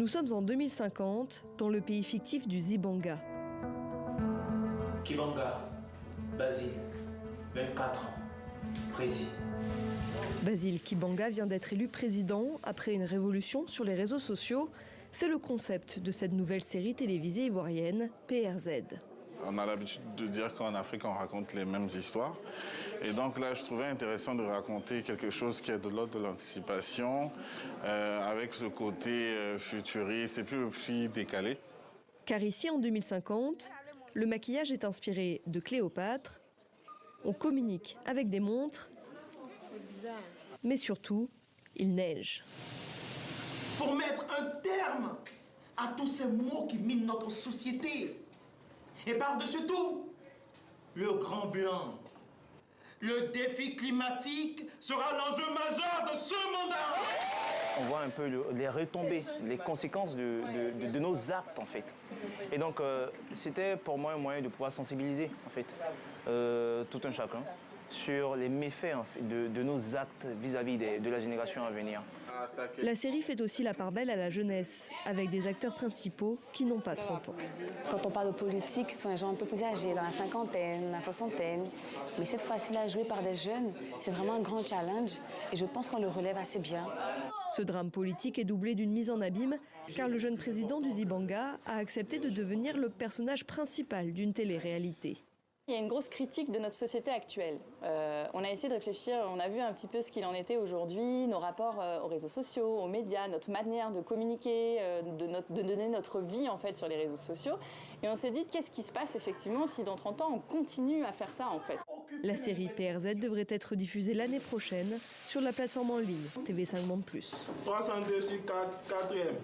Nous sommes en 2050, dans le pays fictif du Zibanga. Kibanga, Basile, 24 ans, président. Basile Kibanga vient d'être élu président après une révolution sur les réseaux sociaux. C'est le concept de cette nouvelle série télévisée ivoirienne, PRZ. On a l'habitude de dire qu'en Afrique, on raconte les mêmes histoires. Et donc là, je trouvais intéressant de raconter quelque chose qui est de l'ordre de l'anticipation, avec ce côté futuriste et puis aussi décalé. Car ici, en 2050, le maquillage est inspiré de Cléopâtre. On communique avec des montres, mais surtout, il neige. Pour mettre un terme à tous ces maux qui minent notre société. Et par-dessus tout, le grand blanc. Le défi climatique sera l'enjeu majeur de ce mandat. On voit un peu les retombées, les conséquences de nos actes en fait. Et donc c'était pour moi un moyen de pouvoir sensibiliser en fait tout un chacun sur les méfaits en fait, de nos actes vis-à-vis de la génération à venir. La série fait aussi la part belle à la jeunesse, avec des acteurs principaux qui n'ont pas 30 ans. Quand on parle de politique, ce sont les gens un peu plus âgés, dans la cinquantaine, la soixantaine. Mais cette fois-ci-là, joué par des jeunes, c'est vraiment un grand challenge et je pense qu'on le relève assez bien. Ce drame politique est doublé d'une mise en abîme, car le jeune président du Zibanga a accepté de devenir le personnage principal d'une télé-réalité. Il y a une grosse critique de notre société actuelle. On a essayé de réfléchir, on a vu un petit peu ce qu'il en était aujourd'hui, nos rapports aux réseaux sociaux, aux médias, notre manière de communiquer, de donner notre vie en fait sur les réseaux sociaux. Et on s'est dit, qu'est-ce qui se passe effectivement si dans 30 ans on continue à faire ça en fait. La série PRZ devrait être diffusée l'année prochaine sur la plateforme en ligne TV5 Monde+. 302 sur 4e.